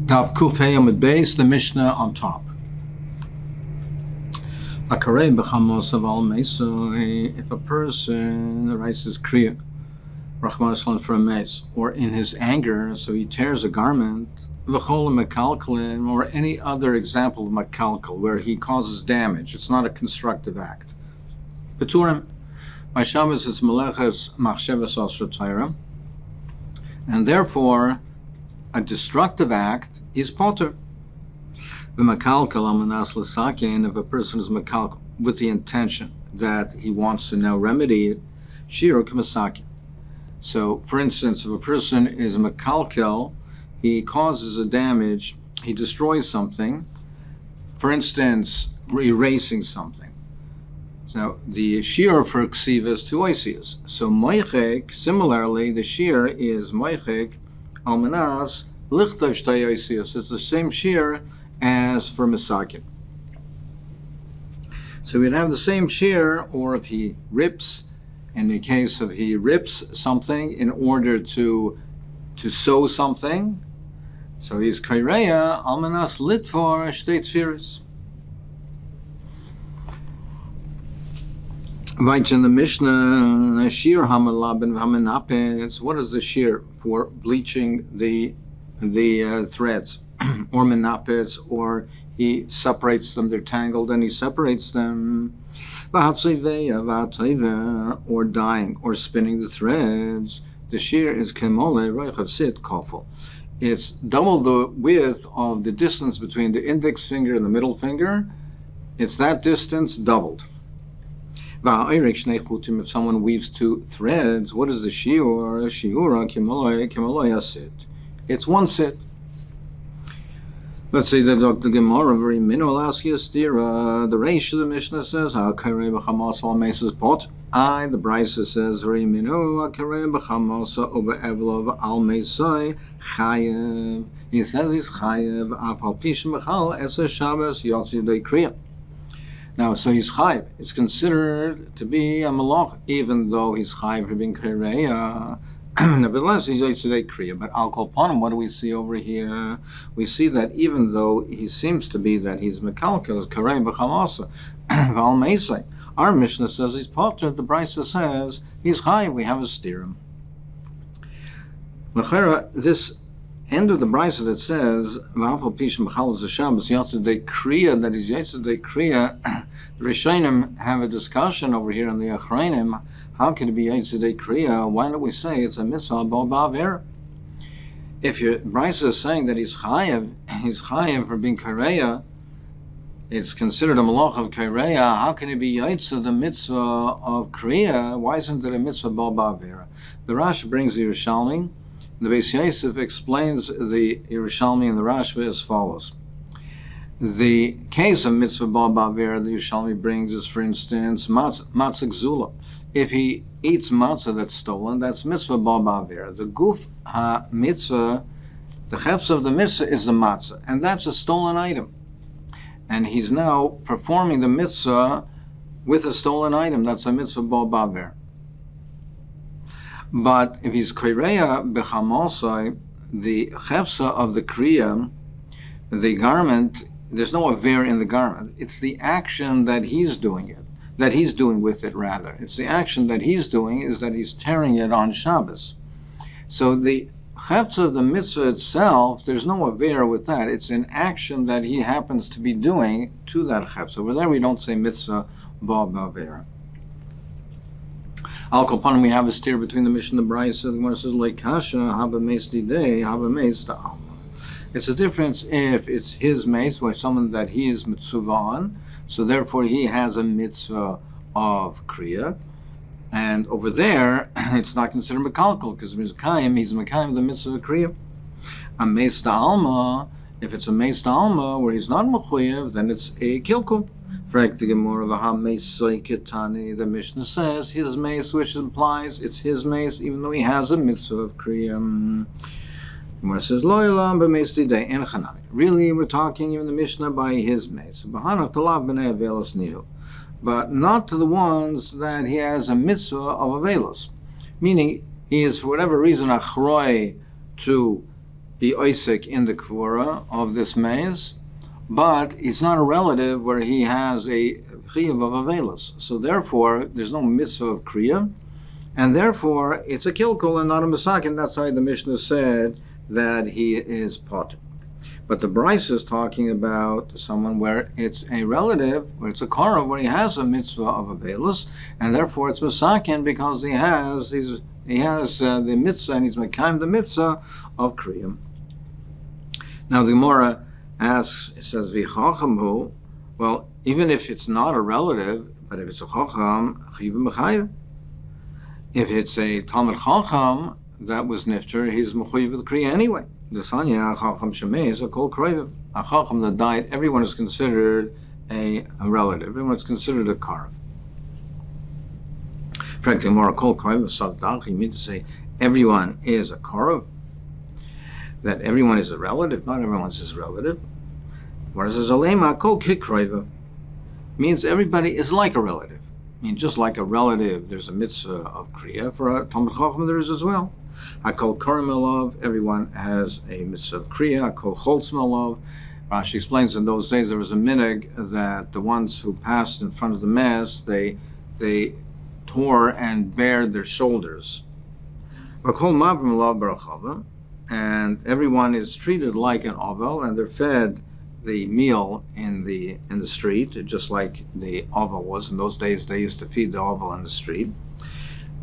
Tav Kuf Hey Amud Beis, the Mishnah on top. If a person writes his kriya, Rahman for a mace, or in his anger, so he tears a garment, or any other example of makalkal, where he causes damage, it's not a constructive act. Beturim, by Shabbos it's meleches machshavas asra Torah, and therefore a destructive act is potter. The makalkal amanas l'sakin, if a person is makalkal with the intention that he wants to now remedy it, shir k'masakin. So, for instance, if a person is makalkal, he causes a damage, he destroys something, for instance, erasing something. So the shir for ksiva is to oisius. So moichek, similarly, the shir is moichek almanas lichtav shtay oisius. It's the same shir as for masakin. So we'd have the same shir, or if he rips, in the case of he rips something in order to sew something, so he's kaireya almanas litfor shtei tfiris. Right in the Mishnah, shir hamalabin hamanapets. What is the shir for bleaching the threads, or menapets, or he separates them? They're tangled, and he separates them. Or dyeing, or spinning the threads. The shir is kemole roichav kofel. It's double the width of the distance between the index finger and the middle finger. It's that distance doubled. If someone weaves two threads, what is the shiur? It's one sit. Let's say that Dr. Gemara very minnow will ask you a stira. The Reish of the Mishnah says, the Brisa says, very minnow, he says he's chayev, afal pishim b'chal, esa Shabbos yotzi dei kriya. Now, so he's chayiv. It's considered to be a malach, even though he's chayiv for being kareya. Nevertheless, he's yotzei kriya. But al kol panim, what do we see over here? We see that even though he seems to be that he's mekalkel, is karei b'chamasa, v'al meisai. Our Mishnah says he's potter. The Brisa says he's chayiv. We have a stirum. L'chera, this end of the Brisa that says v'afal pishim b'chal is a Shabbos yotzei kriya, that is yotzei kriya. The Rishonim have a discussion over here in the Achronim. How can it be yotzei kriya? Why don't we say it's a mitzvah ba'avera? If your Brisa is saying that he's chayev for being kareya, it's considered a malach of kareya. How can it be yotzei the mitzvah of kriya? Why isn't it a mitzvah ba'avera? The Rashi brings the Yerushalmi. The Beis Yosef explains the Yerushalmi and the Rashba as follows. The case of mitzvah ba'avera the Yerushalmi brings is, for instance, matzah gzula. If he eats matzah that's stolen, that's mitzvah ba'avera. The guf ha-mitzvah, the chefs of the mitzvah is the matzah, and that's a stolen item. And he's now performing the mitzvah with a stolen item. That's a mitzvah ba'avera. But if he's kriya b'chamosai, the chefsa of the kriya, the garment, there's no aver in the garment. It's the action that he's doing it, that he's doing with it rather. It's the action that he's doing is that he's tearing it on Shabbos. So the chefsa of the mitzvah itself, there's no aver with that. It's an action that he happens to be doing to that chefsa. Over there we don't say mitzvah ba'avera. Al Kopanim, we have a steer between the Mishnah and the Brisa. The Gemara says, like Kasha, haba meis didei, haba meis da alma. It's a difference if it's his meis, or someone that he is mitzvah on, so therefore he has a mitzvah of kriya. And over there, it's not considered mekalkal, because he's mekayim the mitzvah of kriya. A meis da alma, if it's a meis da alma, where he's not mechuyev, then it's a kilkul. The Mishnah says his mace, which implies it's his mace, even though he has a mitzvah of kriyam. Gemara says really, we're talking even the Mishnah by his mace, but not to the ones that he has a mitzvah of avelos, meaning he is for whatever reason achroi to be oisik in the kvura of this maze, but it's not a relative where he has a chiyuv of avelos. So therefore, there's no mitzvah of kriya, and therefore it's a kilkul and not a masakin. That's why the Mishnah said that he is potter. But the Bryce is talking about someone where it's a relative, where it's a korah, where he has a mitzvah of avelos, and therefore it's masakin because he has the mitzvah, and he's mekayim the mitzvah of kriyam. Now the Gemara asks, it says v'chachamhu. Well, even if it's not a relative, but if it's a chacham, chiv mechayev. If it's a talmid chacham that was nifter, he's mechayev with kriya anyway. The Sanya Chacham Shemei is a kol kroiv. A Chacham that died, everyone is considered a relative. Everyone is considered a karv. In fact, the more kol kroiv savdach, you mean to say everyone is a karv? That everyone is a relative? Not everyone's his relative. What is a zalema kol kikroiv? Means everybody is like a relative. I mean, just like a relative, there's a mitzvah of kriya. For a Talmid Chacham, there is as well. Hakol Karimilov, everyone has a mitzvah of kriya. Hakol Choltzmalov. Rashi explains in those days there was a minig that the ones who passed in front of the mass, they tore and bared their shoulders. Hakol Mavrimilov Barachava, and everyone is treated like an ovel, and they're fed the meal in the street, just like the ovel was. In those days, they used to feed the ovel in the street.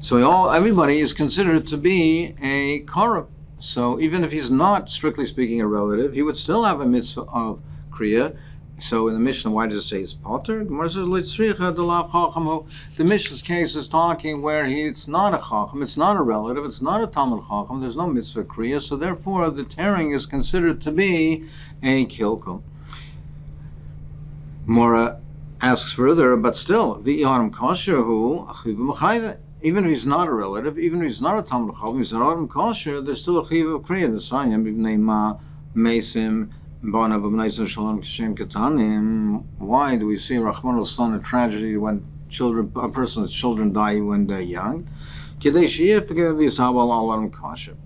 So everybody is considered to be a karev. So even if he's not, strictly speaking, a relative, he would still have a mitzvah of kriya. So in the Mishnah, why does it say it's potter? The Mishnah's case is talking where it's not a chacham, it's not a relative, it's not a talmid chacham, there's no mitzvah kriya, so therefore the tearing is considered to be a kilkel. Mora asks further, but still, v'yadam kosher hu achiv b'machayve. Even if he's not a relative, even if he's not a talmid chacham, he's an adam kosher, there's still a chiv of kriya. The sanyam ibnei ma mesim banav b'neisim shalom kishem katanim. Why do we see Rachman al-Slan a tragedy when a person's children die when they're young? Kidei sheyifke v'yisabal al adam kosher,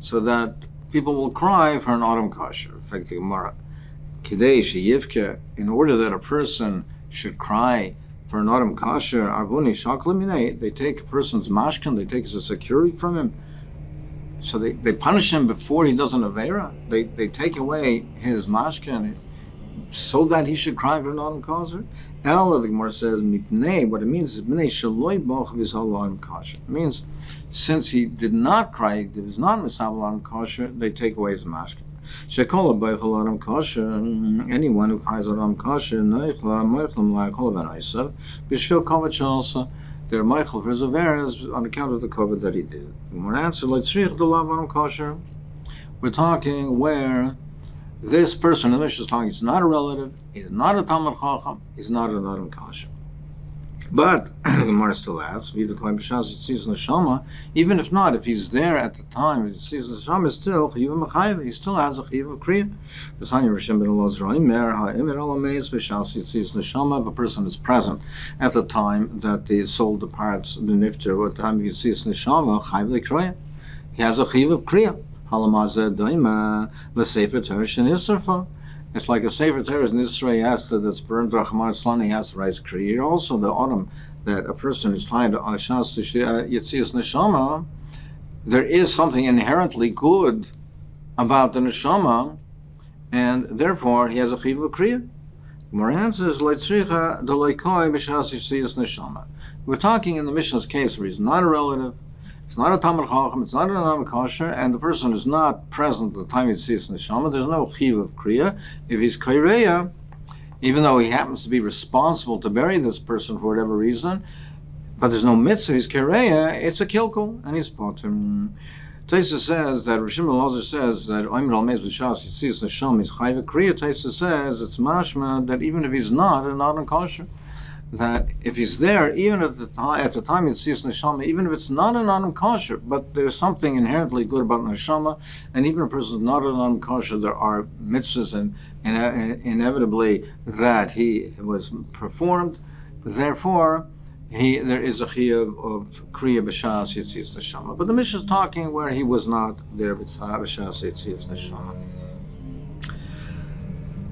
so that people will cry for an adam kosher. In fact, the Gemara, kidei sheyifke, in order that a person should cry for an adam kasher, arvuni shaklimine, they take a person's mashkin, they take his security from him. So they punish him before he does an avera. They take away his mashkin so that he should cry for an adam kasher. El, the Gemara says, mitnei, what it means is b'nei shaloi boch v'yisal adam kasher. It means since he did not cry, he was not misabel adam kasher, they take away his mashkin. Shekola b'ychol adam kosher, anyone who cries adam kosher, neichla meichlam la'kol v'naisav, b'shil kovet shalsa, they're meichel for his averas on account of the kovet that he did. And we're answered, leitzrich d'lav adam kosher. We're talking where this person, the Mishnah is talking, he's not a relative, he's not a talmid chacham, he's not an adam kosher. But the Gemara still asks, even if not, if he's there at the time, he sees the neshama still chiyuv mechayev, he still has a chiyuv of kriya. The Sanya Rishon ben Elazar Omer ha'emer alameis b'shas yitzis neshama. If a person is present at the time that the soul departs the nifter, or at the time he sees neshama chayev lekriya, he has a chiyuv of kriya. Halamazeh doima l'sefer Torah shenisarfa. It's like a Sefer Torah in Israel, he has to, that's burned Rachman al-Slan, he has to rise kriya. Also, the autumn that a person is tied to Ashas Yitzias Neshama, there is something inherently good about the Neshama, and therefore he has a chiv of kriya. More answers, Leitzricha Doloikoi B'Shas Yitzias Neshama. We're talking in the Mishnah's case where he's not a relative, it's not a talmid chacham, it's not an adam kosher, and the person is not present at the time he sees neshama. There's no chiv of kriya. If he's kaireya, even though he happens to be responsible to bury this person for whatever reason, but there's no mitzvah, he's kaireya, it's a kilkul, and he's potter. Taisa says that Rishon ben Elazar says that Omer al Meiz B'Shas Yitzias Neshama is chayv kriya. Taisa says it's mashma that even if he's not an adam kosher, that if he's there, even at the time he sees neshama, even if it's not an adam kosher, but there's something inherently good about neshama, and even if a person is not an adam kosher, there are mitzvahs and inevitably that he was performed. Therefore, there is a chiyuv of kriya b'shas yitzias neshama. But the Mishnah is talking where he was not there b'shas yitzias neshama.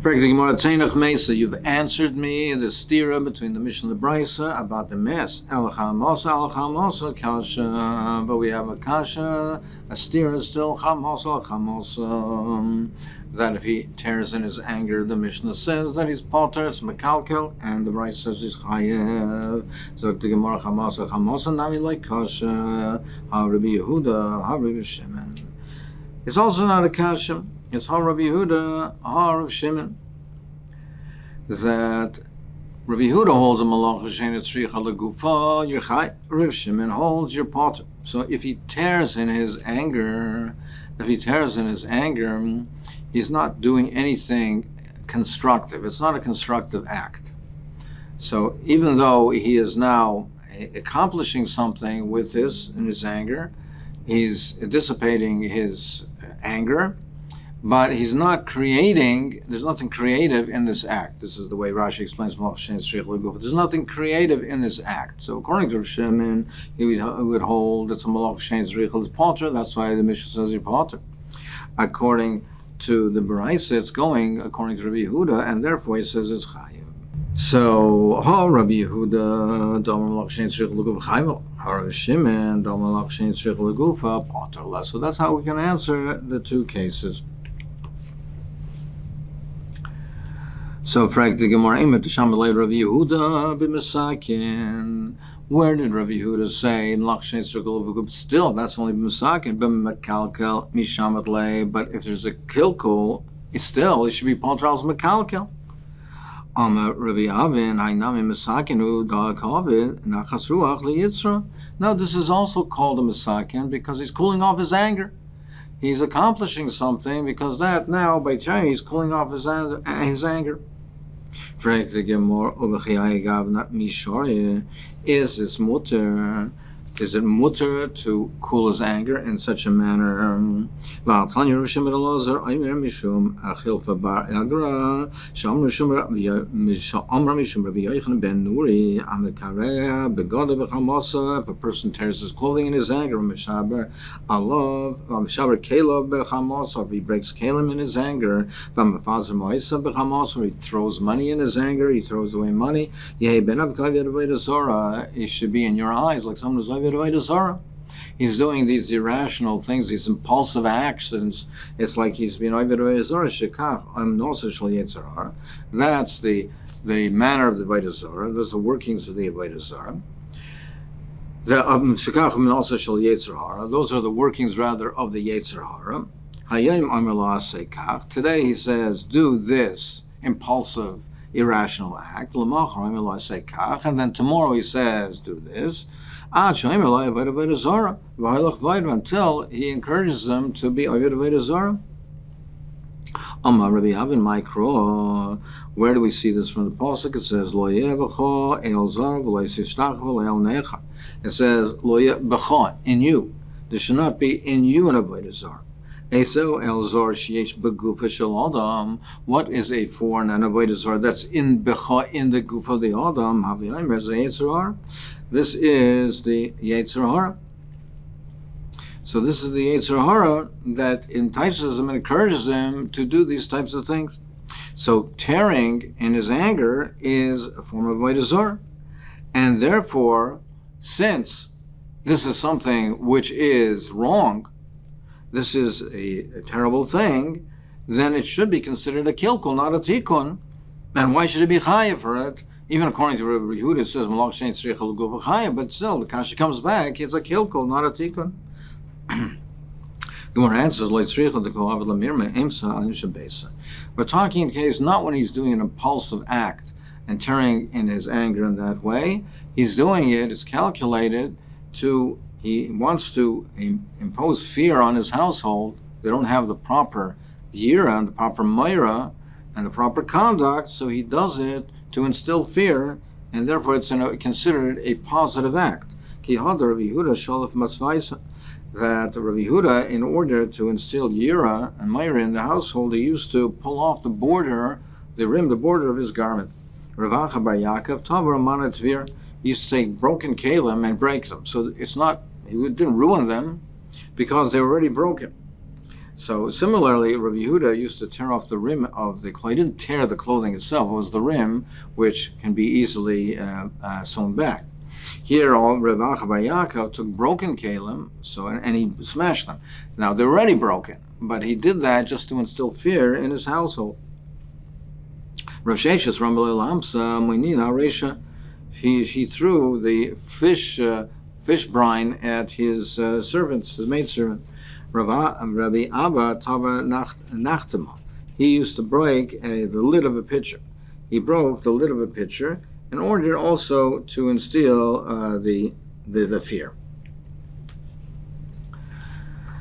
You've answered me the stira between the Mishnah and the Brisa about the mess. Al-chamosa, kasha. But we have a kasha, a stira is still chamosa. That if he tears in his anger, the Mishnah says that he's potter, it's mekalkel, and the Brisa says he's chayev. So the Gemara chamosa, nami like kasha, ha Rabbi Yehuda, ha Rabbi Shimon. It's also not a kasha. It's how Rabbi Yehuda, how Rav Shimon, that Rabbi Yehuda holds a malach shein etzricha legufa, you're chai. Rav Shimon holds your potter. So if he tears in his anger, he's not doing anything constructive. It's not a constructive act. So even though he is now accomplishing something with this in his anger, he's dissipating his anger, but he's not creating, there's nothing creative in this act. This is the way Rashi explains Malach Shein Tzrich Leguf. There's nothing creative in this act. So according to Rav Shimon, he would hold it's a Malach Shein Tzrich Leguf. That's why the Mishnah says you're potter. According to the Baraisa, it's going according to Rabbi Yehuda, and therefore he says it's Chayiv. So, how Rabbi Yehuda, Dal Malach Shein Tzrich Leguf Chayiv, how Rabbi Shimon, Dal Malach Shein Tzrich Leguf potter less. So that's how we can answer the two cases. So, frag the Gemara, Imet Shamalei Rabbi Yehuda b'Masakin. Where did Rabbi Yehuda say Malach Shein Tzrich Leguf? Still, that's only b'Masakin, b'Mekalkel Mishamalei. But if there's a kilkul, it should be Potral Mekalkel. Rabbi Avin, Hainami Masakinu Dag Havid Nachas Ruach LeYitzra. Now, this is also called a Masakin because he's cooling off his anger. He's accomplishing something because that now by trying he's cooling off his anger. Is this mutter? Is it mutter to cool his anger in such a manner? If a person tears his clothing in his anger, or if he breaks kalim in his anger, or he throws money in his anger, he throws away money, he should be in your eyes like someone who's he's doing these irrational things, these impulsive actions. It's like he's being that's the manner of the Avodah Zarah. Those are the workings of the Avodah Zarah. Those are the workings rather of the Yetzer Hara. Today he says, do this impulsive, irrational act, and then tomorrow he says, do this, until he encourages them to be Avodah Zarah. Where do we see this from the pasuk? It says, it says, in you. There should not be in you an Avodah Zarah. What is a foreign and Avodah Zarah that's in the goof of the Adam? This is the Yetzer Hara. So this is the Yetzer Hara that entices him and encourages him to do these types of things. So tearing in his anger is a form of Avodah Zarah. And therefore, since this is something which is wrong, this is a terrible thing, then it should be considered a kilkul, not a tikkun. And why should it be chayav for it? Even according to Rabbi Yehuda, it says Malach Shein Tzrich Leguf chayav, but still, the kasha comes back, it's a kilkul, not a tikkun. The Gemara answers, we're talking in case not when he's doing an impulsive act and tearing in his anger in that way. He's doing it, it's calculated to, he wants to impose fear on his household. They don't have the proper yira and the proper moira and the proper conduct, so he does it to instill fear, and therefore it's considered a positive act. That Rabbi Yehuda, in order to instill yira and moira in the household, he used to pull off the border of his garment. he used to take broken kalim and break them. So it's not, he didn't ruin them because they were already broken. So similarly, Rav Yehuda used to tear off the rim of the clothing. He didn't tear the clothing itself. It was the rim, which can be easily sewn back. Here, Rav Acha bar Yaakov took broken kalim, and he smashed them. Now, they're already broken, but he did that just to instill fear in his household. Rav Sheshes Rambalei Lamsa Moinina Resha, he threw the fish brine at his servants, his maidservant. Rabbi Abba Tava Nachtama. He used to break the lid of a pitcher. He broke the lid of a pitcher in order also to instill the fear.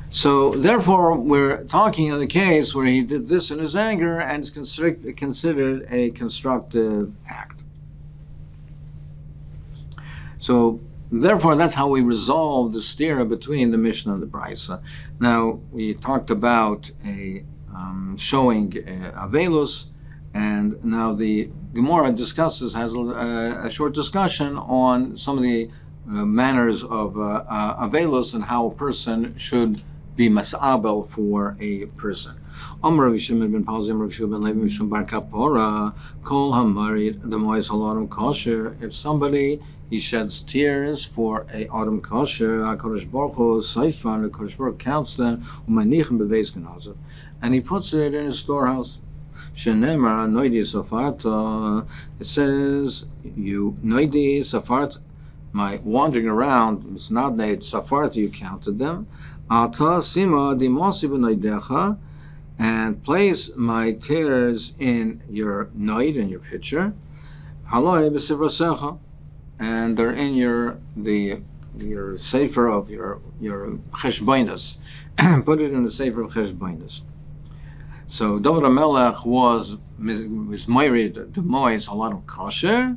So therefore, we're talking in the case where he did this in his anger and is considered a constructive act. So therefore, that's how we resolve the stira between the Mishnah and the Brisa. Now, we talked about showing Avelus, and now the Gemara has a short discussion on some of the manners of Avelus and how a person should be mas'abel for a person. Amr Rav Shimon ben Palzi, Rav Shua ben Levi, Mishum bar Kapora, Kol Hamarid, the Mois Halarim Kosher. If somebody he sheds tears for a autumn kosher, HaKadosh Baruch Hu, Seifan, HaKadosh Baruch Hu counts them, Umanichem beveis genazav, and he puts it in his storehouse. Shenemar noidi safarta. It says, you noidi safart, my wandering around, it's not named safarta, you counted them. Ata sima dimosi b'noidecha, and place my tears in your noid, in your pitcher. Haloi b'sivrasecha, and they're in your sefer of your cheshboinus. Put it in the sefer of cheshboinus. So Dovid HaMelech was married the Mois a lot of kosher,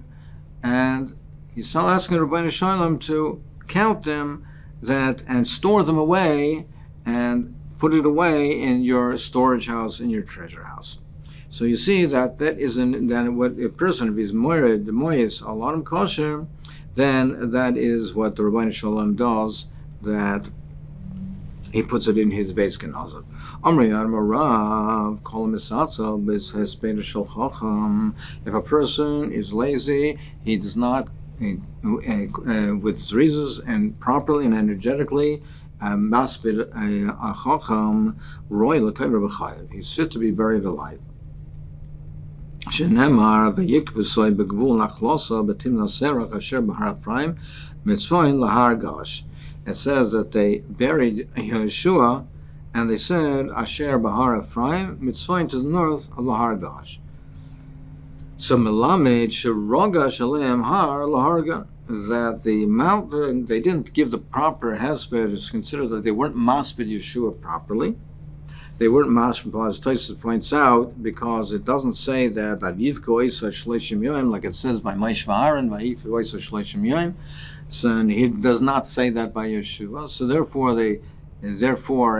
and he's still asking Rabbeinu Shalom to count them and store them away and put it away in your storage house, in your treasure house. So you see that what a person, if he's married the Mois a lot of kosher, then that is what the Rabbeinu Shalom does, that he puts it in his Beis Genazah. If a person is lazy, he does not, with zrizos and properly and energetically, he's fit to be buried alive. It says that they buried Yeshua, and they said, Asher Bahar Ephraim, Mitzvah to the north of Lahar Gash. So Melamed Sherogash Aleim Har Lahargan, that the mountain, they didn't give the proper hesped. It's considered that they weren't masped Yeshua properly. They weren't masped, as Taisus points out, because it doesn't say that Aviv Koisa Shleshim Yoim, like it says by Moshe Aaron, Vayiv Koisa Shleshim Yoim. So he does not say that by Yeshua. So therefore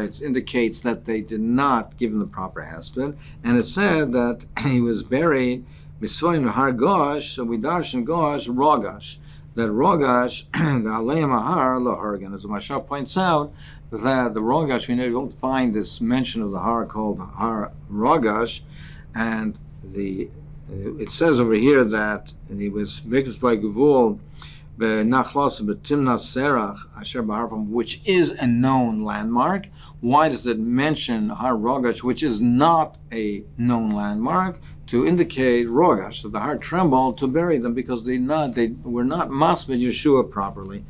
it indicates that they did not give him the proper hesped. And it said that he was buried Misvoim Har Gosh, so we darshan Gosh, Rogash. That Rogash, the Aleim Har Lahargan, as the Mashal points out, that the Rogash, we don't find this mention of the Har called Har Rogash, and it says over here that he was victim by Gevul, which is a known landmark. Why does it mention Har Rogash, which is not a known landmark? To indicate Rogash, that the heart trembled to bury them because they were not masped Yeshua properly.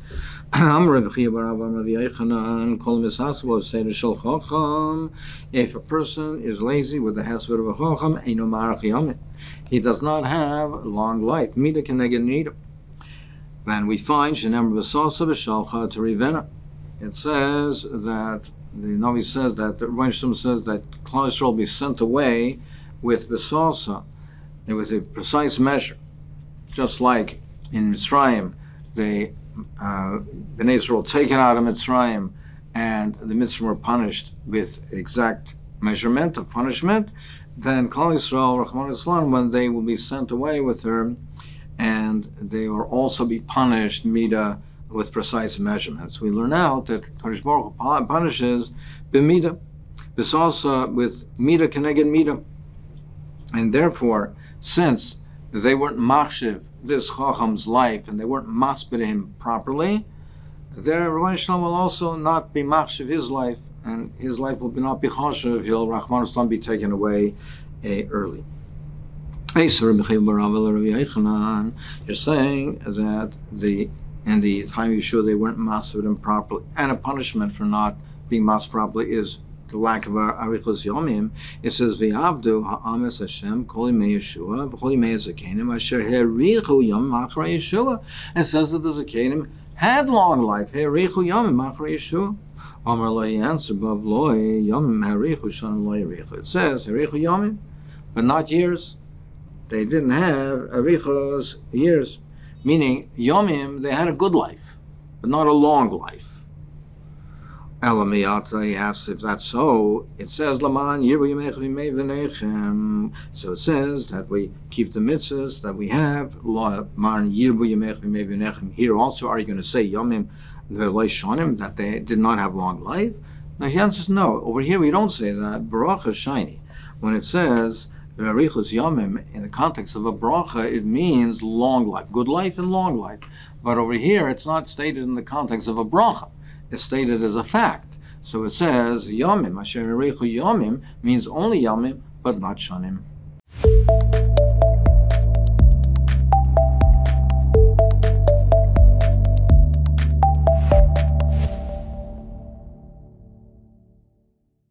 If a person is lazy with the hesped of a chacham, he does not have long life. Then we find it says that the Navi says that the Rebbeinu Shalom says that Klal Yisrael will be sent away with besalsa, with a precise measure, just like in Mitzrayim, the Bnei Yisrael taken out of Mitzrayim, and the Mitzrayim were punished with exact measurement of punishment. Then Klal Yisrael, Rachmana Litzlan, when they will be sent away with her, and they will also be punished mida with precise measurements. We learn out that Kadosh Baruch Hu punishes b'mida, b'salsa with mida keneged mida, and therefore, since they weren't machshiv this chacham's life and they weren't maspid him properly, their Rabbi Shalom will also not be machshiv his life, and his life will not be chashiv. He'll Rahman Islam be taken away early. You're saying that in the time you show they weren't maspid him properly, and a punishment for not being maspid properly is the lack of arichos yomim. It says v'avdu ha'ames Hashem kol yimei Yeshua v'kol yimei zakenim asher herichu yom machra Yeshua. It says that the zakenim had long life. Herichu yom machra Yeshua. Amar lo answer bav lo yom herichu shon lo yerichu. It says herichu yomim, but not years. They didn't have arichos years, meaning yomim. They had a good life, but not a long life. Elamiyata, he asks if that's so. It says Laman Yirbu Yimech V'mei V'nechem. So it says that we keep the mitzvahs that we have. Laman Yirbu Yimech V'mei V'nechem. Here also, are you going to say Yomim V'loi Shonim, that they did not have long life? Now he answers no. Over here we don't say that. Bracha shiny. When it says V'arichus Yomim in the context of a bracha, it means long life, good life and long life. But over here it's not stated in the context of a bracha. It's stated as a fact. So it says Yomim, Asher Erechu Yomim means only Yomim, but not Shonim.